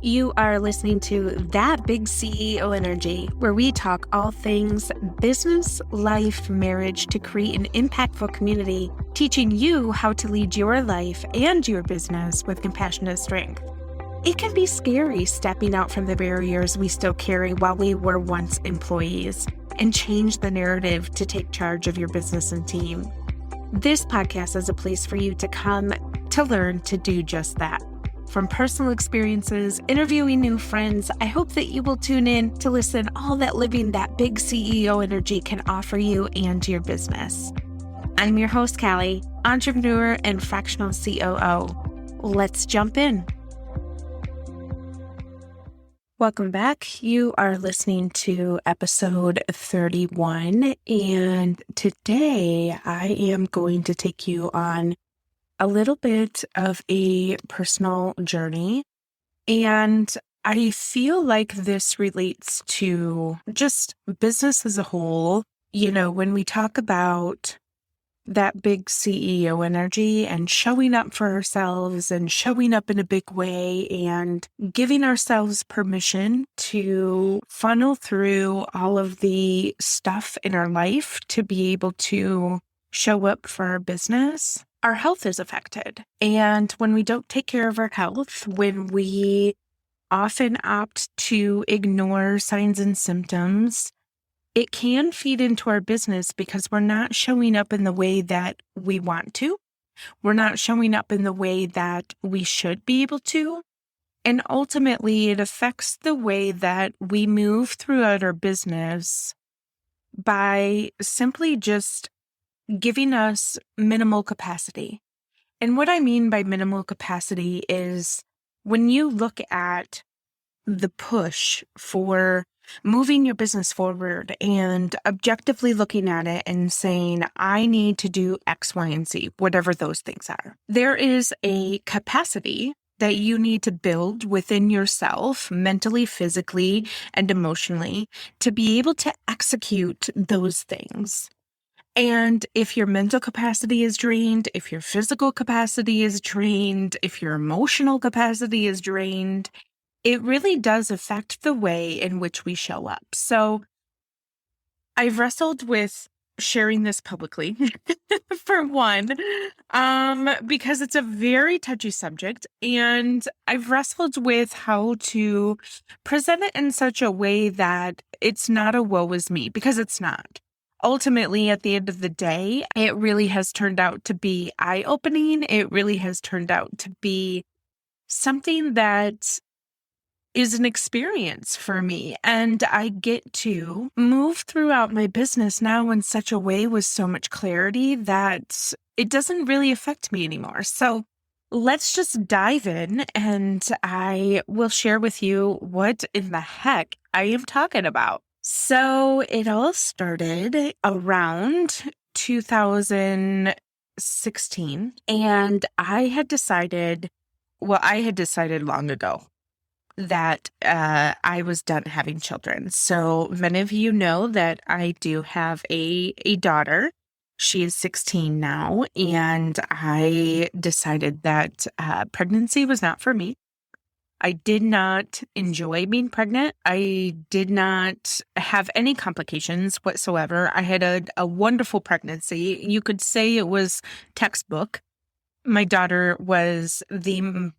You are listening to That Big CEO Energy, where we talk all things business, life, marriage to create an impactful community, teaching you how to lead your life and your business with compassionate strength. It can be scary stepping out from the barriers we still carry while we were once employees and change the narrative to take charge of your business and team. This podcast is a place for you to come to learn to do just that. From personal experiences, interviewing new friends, I hope that you will tune in to listen all that living that big CEO energy can offer you and your business. I'm your host, Kallai, entrepreneur and fractional COO. Let's jump in. Welcome back. You are listening to episode 31, and today I am going to take you on a little bit of a personal journey. And I feel like this relates to just business as a whole. You know, when we talk about that big CEO energy and showing up for ourselves and showing up in a big way and giving ourselves permission to funnel through all of the stuff in our life to be able to show up for our business, our health is affected. And when we don't take care of our health, when we often opt to ignore signs and symptoms, it can feed into our business because we're not showing up in the way that we want to. We're not showing up in the way that we should be able to. And ultimately, it affects the way that we move throughout our business by simply just giving us minimal capacity. And what I mean by minimal capacity is when you look at the push for moving your business forward and objectively looking at it and saying, I need to do X, Y, and Z, whatever those things are. There is a capacity that you need to build within yourself, mentally, physically, and emotionally, to be able to execute those things. And if your mental capacity is drained, if your physical capacity is drained, if your emotional capacity is drained, it really does affect the way in which we show up. So I've wrestled with sharing this publicly, for one, because it's a very touchy subject. And I've wrestled with how to present it in such a way that it's not a woe is me, because it's not. Ultimately, at the end of the day, it really has turned out to be eye-opening. It really has turned out to be something that is an experience for me. And I get to move throughout my business now in such a way with so much clarity that it doesn't really affect me anymore. So let's just dive in and I will share with you what in the heck I am talking about. So it all started around 2016, and I had decided long ago that I was done having children. So many of you know that I do have a daughter. She is 16 now, and I decided that pregnancy was not for me. I did not enjoy being pregnant. I did not have any complications whatsoever. I had a wonderful pregnancy. You could say it was textbook. My daughter was the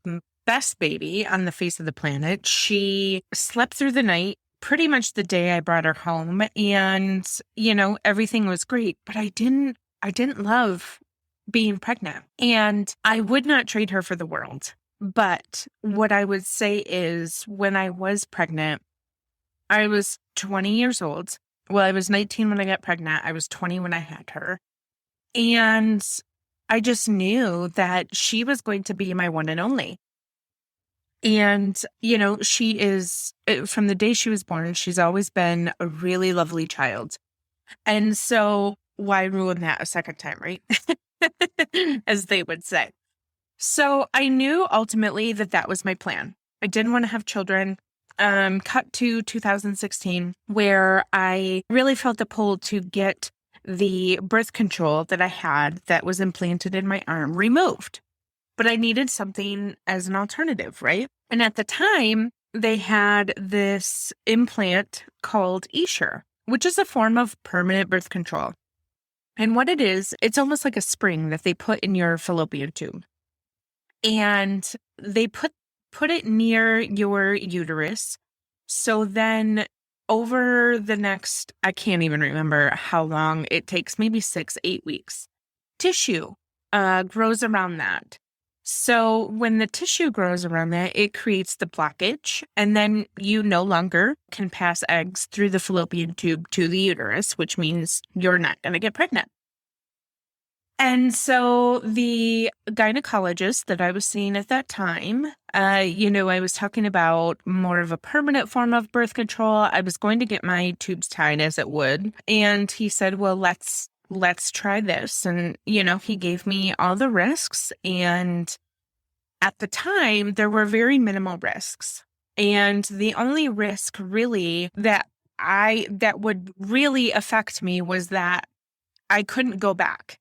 best baby on the face of the planet. She slept through the night pretty much the day I brought her home, and everything was great, but I didn't love being pregnant, and I would not trade her for the world. But what I would say is when I was pregnant, I was 20 years old. Well, I was 19 when I got pregnant. I was 20 when I had her. And I just knew that she was going to be my one and only. And, she is, from the day she was born, she's always been a really lovely child. And so why ruin that a second time, right? As they would say. So I knew ultimately that was my plan. I didn't want to have children. Cut to 2016, where I really felt the pull to get the birth control that I had that was implanted in my arm removed. But I needed something as an alternative, right? And at the time, they had this implant called Essure, which is a form of permanent birth control. And what it is, it's almost like a spring that they put in your fallopian tube. And they put it near your uterus. So then over the next, I can't even remember how long it takes, maybe 6-8 weeks, tissue grows around that. So when the tissue grows around that, it creates the blockage, and then you no longer can pass eggs through the fallopian tube to the uterus, which means you're not going to get pregnant. And so the gynecologist that I was seeing at that time, I was talking about more of a permanent form of birth control. I was going to get my tubes tied as it would. And he said, well, let's try this. And, he gave me all the risks. And at the time, there were very minimal risks. And the only risk really that would really affect me was that I couldn't go back.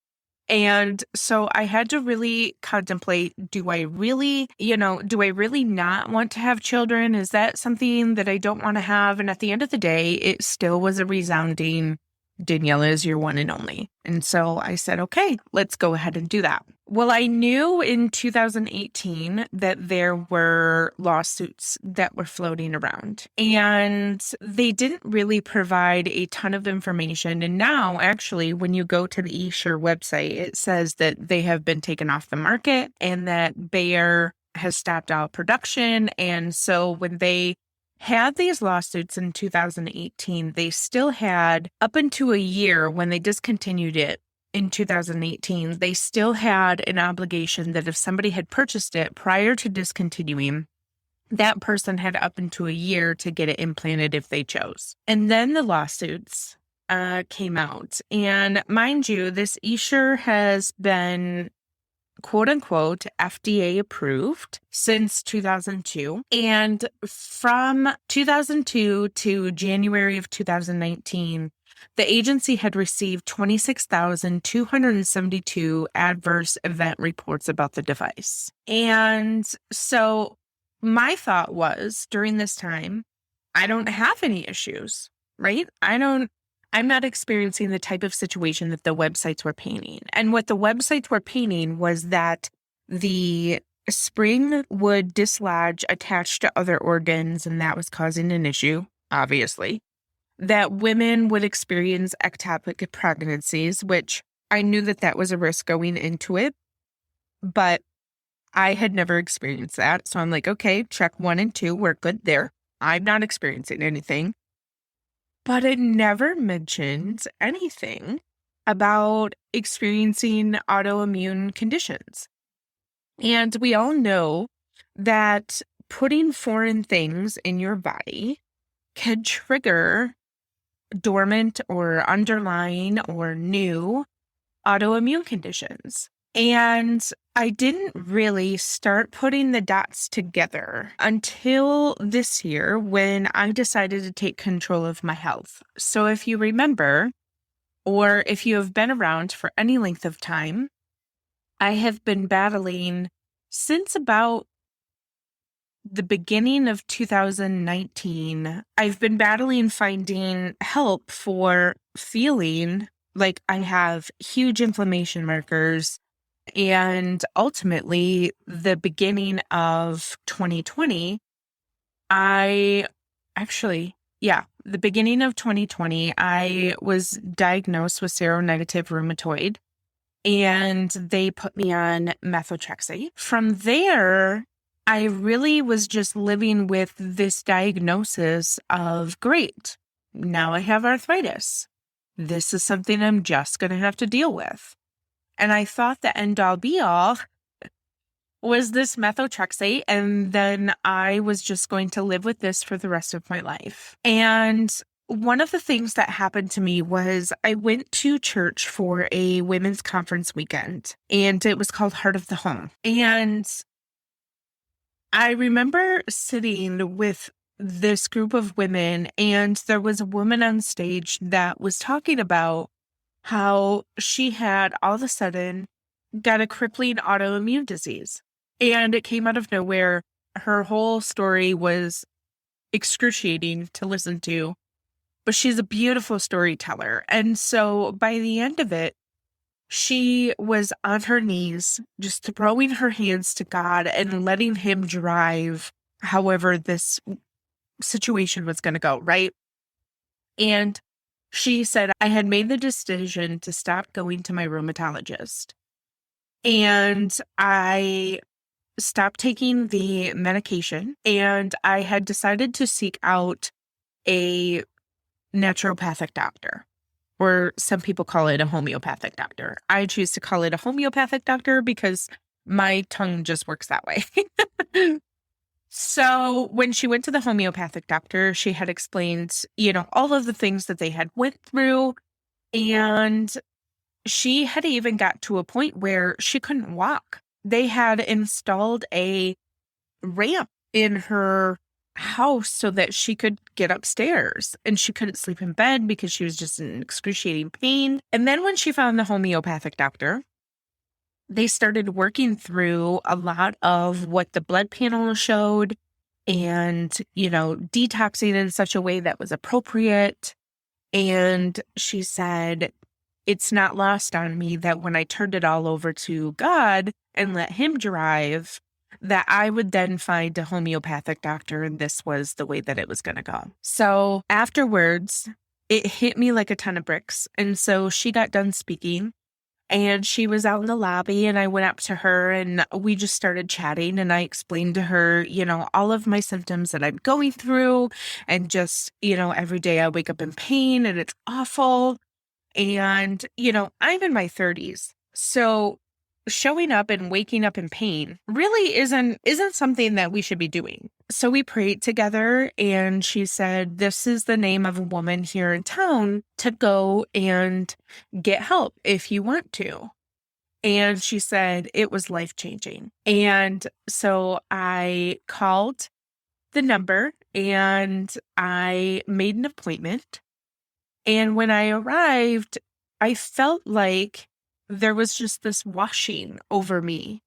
And so I had to really contemplate, do I really not want to have children? Is that something that I don't want to have? And at the end of the day, it still was a resounding, Daniela is your one and only. And so I said, okay, let's go ahead and do that. Well, I knew in 2018 that there were lawsuits that were floating around, and they didn't really provide a ton of information. And now, actually, when you go to the Essure website, it says that they have been taken off the market and that Bayer has stopped all production. And so when they had these lawsuits in 2018, they still had, up into a year when they discontinued it in 2018, they still had an obligation that if somebody had purchased it prior to discontinuing, that person had up into a year to get it implanted if they chose. And then the lawsuits came out. And mind you, this Essure has been quote unquote FDA approved since 2002. And from 2002 to January of 2019, the agency had received 26,272 adverse event reports about the device. And so my thought was during this time, I don't have any issues, right? I'm not experiencing the type of situation that the websites were painting. And what the websites were painting was that the spring would dislodge attached to other organs, and that was causing an issue, obviously. That women would experience ectopic pregnancies, which I knew that was a risk going into it, but I had never experienced that. So I'm like, okay, check 1 and 2, we're good there. I'm not experiencing anything. But it never mentions anything about experiencing autoimmune conditions. And we all know that putting foreign things in your body can trigger dormant or underlying or new autoimmune conditions. And I didn't really start putting the dots together until this year when I decided to take control of my health. So if you remember, or if you have been around for any length of time, I have been battling since about the beginning of 2019. I've been battling finding help for feeling like I have huge inflammation markers. And ultimately, the beginning of 2020, the beginning of 2020, I was diagnosed with seronegative rheumatoid, and they put me on methotrexate. From there, I really was just living with this diagnosis of, great, now I have arthritis. This is something I'm just going to have to deal with. And I thought the end all be all was this methotrexate, and then I was just going to live with this for the rest of my life. And one of the things that happened to me was I went to church for a women's conference weekend, and it was called Heart of the Home. And I remember sitting with this group of women, and there was a woman on stage that was talking about how she had all of a sudden got a crippling autoimmune disease. And it came out of nowhere. her whole story was excruciating to listen to, but she's a beautiful storyteller. And so by the end of it, she was on her knees, just throwing her hands to God and letting him drive however this situation was going to go, right? And she said, I had made the decision to stop going to my rheumatologist. And I stopped taking the medication, and I had decided to seek out a naturopathic doctor, or some people call it a homeopathic doctor. I choose to call it a homeopathic doctor because my tongue just works that way. So when she went to the homeopathic doctor, she had explained, all of the things that they had went through. And she had even got to a point where she couldn't walk. They had installed a ramp in her house so that she could get upstairs, and she couldn't sleep in bed because she was just in excruciating pain. And then when she found the homeopathic doctor, they started working through a lot of what the blood panel showed and, detoxing in such a way that was appropriate. And she said, it's not lost on me that when I turned it all over to God and let him drive, that I would then find a homeopathic doctor, and this was the way that it was going to go. So afterwards, it hit me like a ton of bricks. And so she got done speaking, and she was out in the lobby, and I went up to her and we just started chatting, and I explained to her, all of my symptoms that I'm going through, and just, every day I wake up in pain and it's awful. And, I'm in my 30s. So showing up and waking up in pain really isn't something that we should be doing. So we prayed together, and she said, this is the name of a woman here in town to go and get help if you want to. And she said it was life-changing. And so I called the number and I made an appointment. And when I arrived, I felt like there was just this washing over me.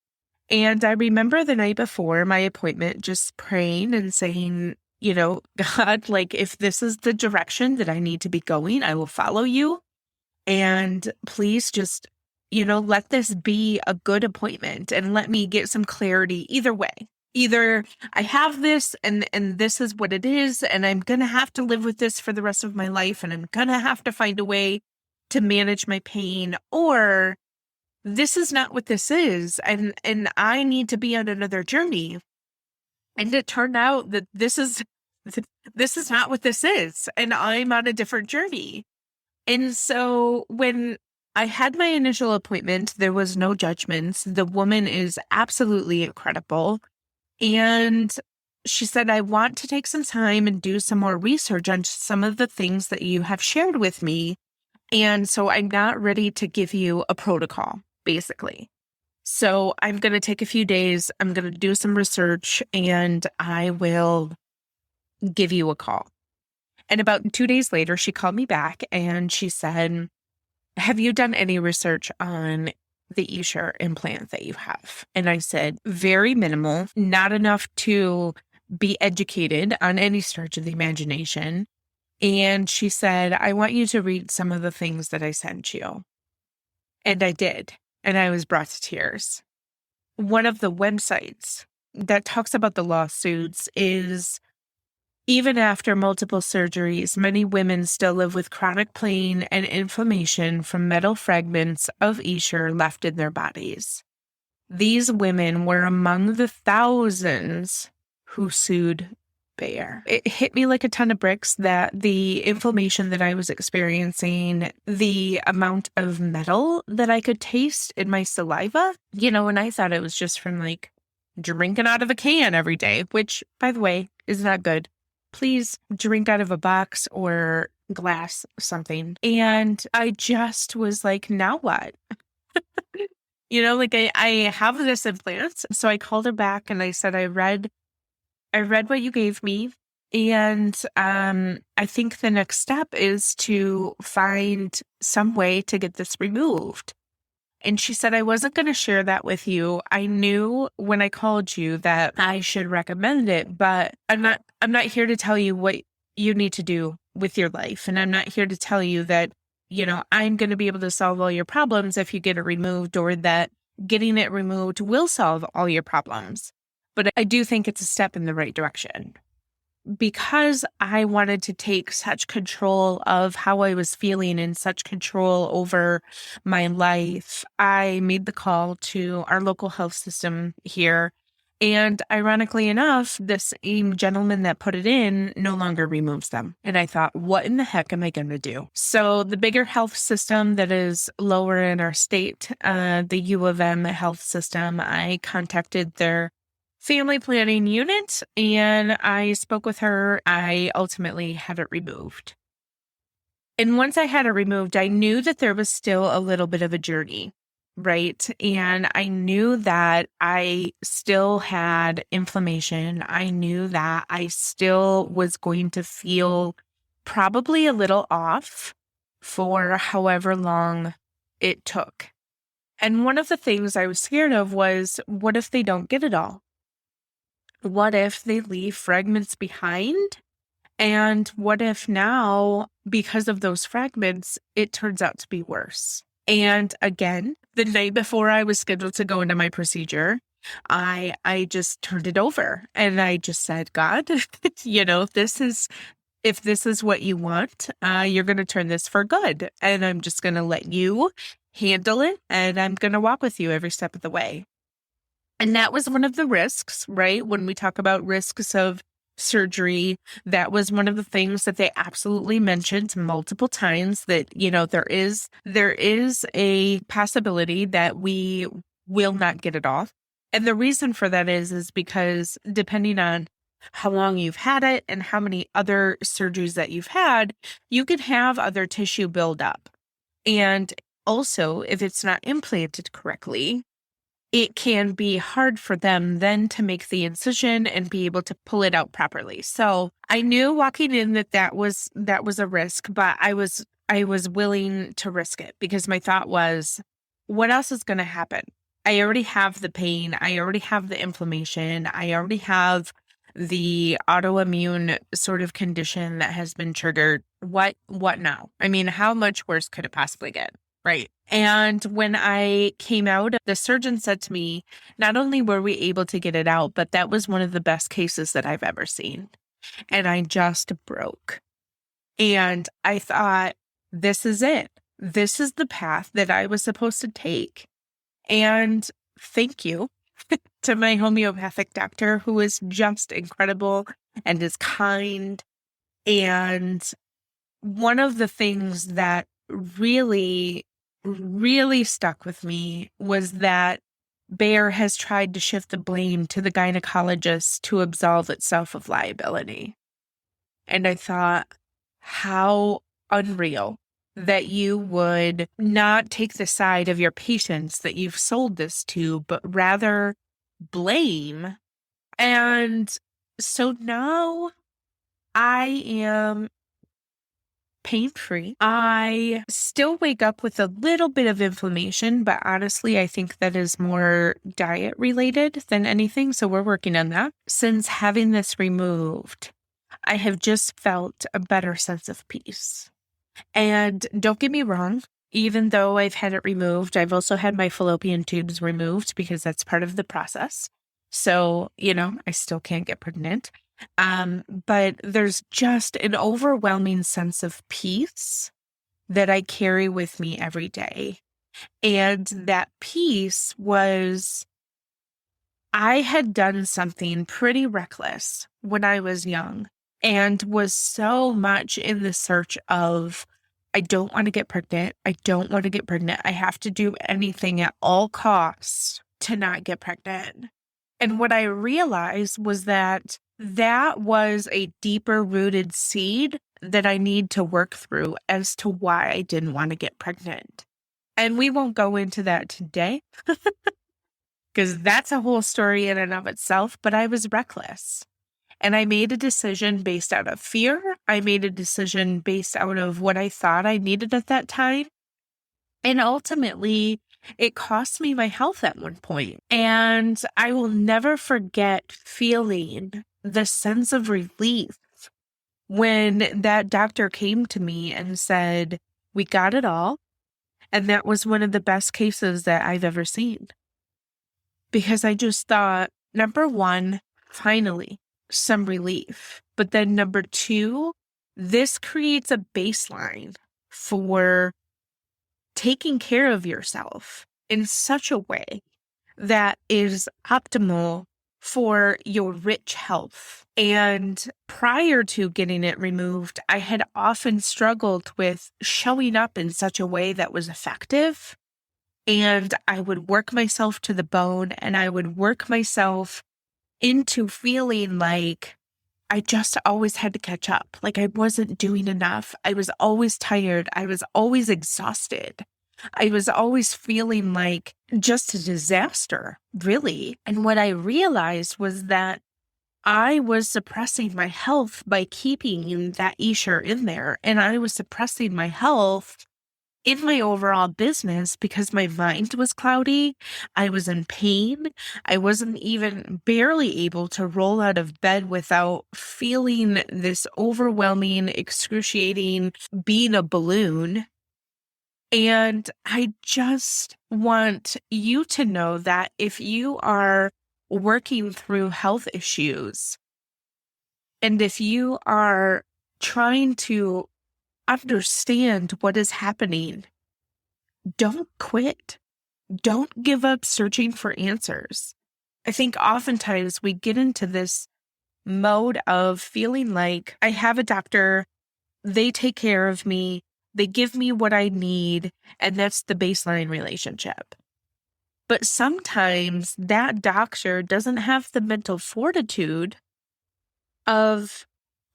And I remember the night before my appointment just praying and saying, God, like, if this is the direction that I need to be going, I will follow you. And please just, let this be a good appointment and let me get some clarity either way. Either I have this and this is what it is, and I'm going to have to live with this for the rest of my life, and I'm going to have to find a way to manage my pain, or this is not what this is, and I need to be on another journey. And it turned out that this is not what this is, and I'm on a different journey. And so when I had my initial appointment, there was no judgments. The woman is absolutely incredible. And she said, I want to take some time and do some more research on some of the things that you have shared with me. And so I'm not ready to give you a protocol, basically. So I'm going to take a few days. I'm going to do some research, and I will give you a call. And about 2 days later, she called me back and she said, have you done any research on the Essure implant that you have? And I said, very minimal, not enough to be educated on any stretch of the imagination. And she said, I want you to read some of the things that I sent you. And I did. And I was brought to tears. One of the websites that talks about the lawsuits is, even after multiple surgeries, many women still live with chronic pain and inflammation from metal fragments of Essure left in their bodies. These women were among the thousands who sued Bayer. It hit me like a ton of bricks that the inflammation that I was experiencing, the amount of metal that I could taste in my saliva, and I thought it was just from like drinking out of a can every day, which, by the way, is not good. Please drink out of a box or glass, something. And I just was like, now what? I have this implant. So I called her back and I said, I read what you gave me. And I think the next step is to find some way to get this removed. And she said, I wasn't going to share that with you. I knew when I called you that I should recommend it, but I'm not here to tell you what you need to do with your life. And I'm not here to tell you that, I'm going to be able to solve all your problems if you get it removed, or that getting it removed will solve all your problems. But I do think it's a step in the right direction. Because I wanted to take such control of how I was feeling and such control over my life, I made the call to our local health system here. And ironically enough, this gentleman that put it in no longer removes them. And I thought, what in the heck am I going to do? So the bigger health system that is lower in our state, the U of M health system, I contacted their family planning unit and I spoke with her. I ultimately had it removed. And once I had it removed, I knew that there was still a little bit of a journey, right? And I knew that I still had inflammation. I knew that I still was going to feel probably a little off for however long it took. And one of the things I was scared of was, what if they don't get it all? What if they leave fragments behind? And what if now, because of those fragments, it turns out to be worse? And again, the night before I was scheduled to go into my procedure, I just turned it over and I just said, God, if this is what you want, you're going to turn this for good. And I'm just going to let you handle it. And I'm going to walk with you every step of the way. And that was one of the risks, right? When we talk about risks of surgery, that was one of the things that they absolutely mentioned multiple times, that, there is a possibility that we will not get it off. And the reason for that is because depending on how long you've had it and how many other surgeries that you've had, you could have other tissue build up. And also, if it's not implanted correctly, it can be hard for them then to make the incision and be able to pull it out properly. So I knew walking in that was a risk, but I was willing to risk it because my thought was, what else is going to happen? I already have the pain. I already have the inflammation. I already have the autoimmune sort of condition that has been triggered. What now? I mean, how much worse could it possibly get? Right. And when I came out, the surgeon said to me, not only were we able to get it out, but that was one of the best cases that I've ever seen. And I just broke. And I thought, this is it. This is the path that I was supposed to take. And thank you to my homeopathic doctor, who is just incredible and is kind. And one of the things that really stuck with me was that Bayer has tried to shift the blame to the gynecologist to absolve itself of liability. And I thought, how unreal that you would not take the side of your patients that you've sold this to, but rather blame. And so now I am pain-free. I still wake up with a little bit of inflammation, but honestly, I think that is more diet related than anything. So we're working on that. Since having this removed, I have just felt a better sense of peace. And don't get me wrong, even though I've had it removed, I've also had my fallopian tubes removed because that's part of the process. So, I still can't get pregnant. But there's just an overwhelming sense of peace that I carry with me every day. And that peace was, I had done something pretty reckless when I was young and was so much in the search of, I don't want to get pregnant. I don't want to get pregnant. I have to do anything at all costs to not get pregnant. And what I realized was that was a deeper rooted seed that I need to work through as to why I didn't want to get pregnant. And we won't go into that today because that's a whole story in and of itself, but I was reckless. And I made a decision based out of fear. I made a decision based out of what I thought I needed at that time. And ultimately, it cost me my health at one point. And I will never forget feeling the sense of relief when that doctor came to me and said, "We got it all." And that was one of the best cases that I've ever seen. Because I just thought, number one, finally, some relief. But then number two, this creates a baseline for taking care of yourself in such a way that is optimal for your rich health. And prior to getting it removed, I had often struggled with showing up in such a way that was effective. And I would work myself to the bone, and I would work myself into feeling like I just always had to catch up. Like I wasn't doing enough. I was always tired. I was always exhausted. I was always feeling like just a disaster, really. And what I realized was that I was suppressing my health by keeping that Essure in there. And I was suppressing my health in my overall business because my mind was cloudy. I was in pain. I wasn't even barely able to roll out of bed without feeling this overwhelming, excruciating, being a balloon. And I just want you to know that if you are working through health issues, and if you are trying to understand what is happening, don't quit. Don't give up searching for answers. I think oftentimes we get into this mode of feeling like I have a doctor, they take care of me, they give me what I need, and that's the baseline relationship. But sometimes that doctor doesn't have the mental fortitude of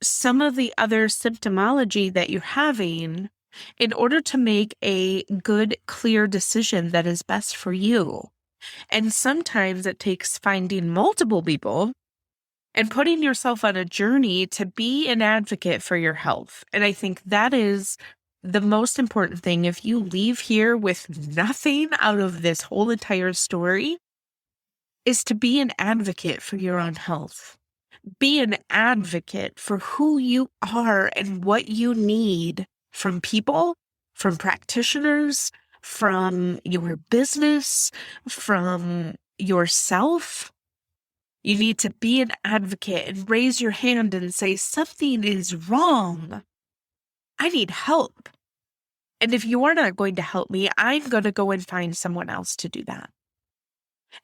some of the other symptomology that you're having in order to make a good, clear decision that is best for you. And sometimes it takes finding multiple people and putting yourself on a journey to be an advocate for your health. And I think that is the most important thing. If you leave here with nothing out of this whole entire story, is to be an advocate for your own health. Be an advocate for who you are and what you need from people, from practitioners, from your business, from yourself. You need to be an advocate and raise your hand and say, something is wrong. I need help. And if you are not going to help me, I'm going to go and find someone else to do that.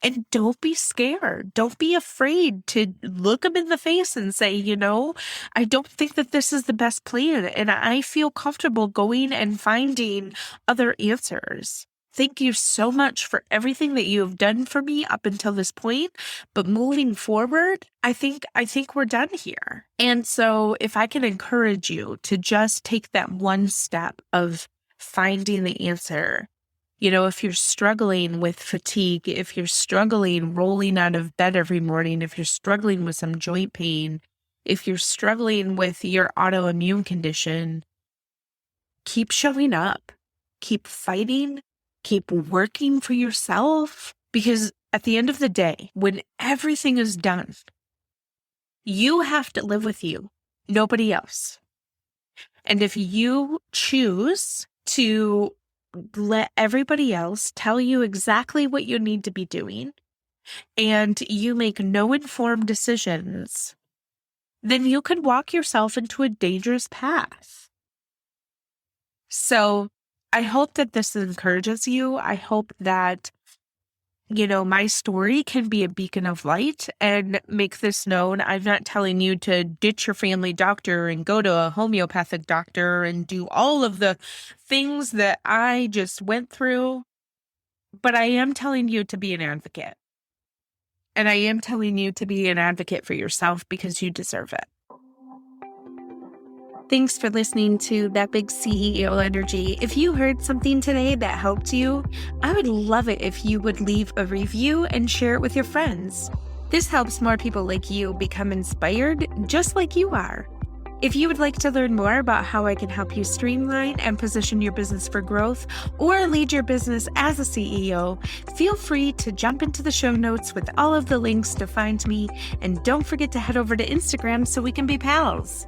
And don't be scared. Don't be afraid to look them in the face and say, I don't think that this is the best plan. And I feel comfortable going and finding other answers. Thank you so much for everything that you have done for me up until this point. But moving forward, I think we're done here. And so if I can encourage you to just take that one step of finding the answer. If you're struggling with fatigue, if you're struggling rolling out of bed every morning, if you're struggling with some joint pain, if you're struggling with your autoimmune condition, keep showing up, keep fighting, keep working for yourself. Because at the end of the day, when everything is done, you have to live with you, nobody else. And if you choose to let everybody else tell you exactly what you need to be doing, and you make no informed decisions, then you could walk yourself into a dangerous path. So I hope that this encourages you. I hope that, my story can be a beacon of light and make this known. I'm not telling you to ditch your family doctor and go to a homeopathic doctor and do all of the things that I just went through, but I am telling you to be an advocate. And I am telling you to be an advocate for yourself because you deserve it. Thanks for listening to That Big CEO Energy. If you heard something today that helped you, I would love it if you would leave a review and share it with your friends. This helps more people like you become inspired just like you are. If you would like to learn more about how I can help you streamline and position your business for growth or lead your business as a CEO, feel free to jump into the show notes with all of the links to find me. And don't forget to head over to Instagram so we can be pals.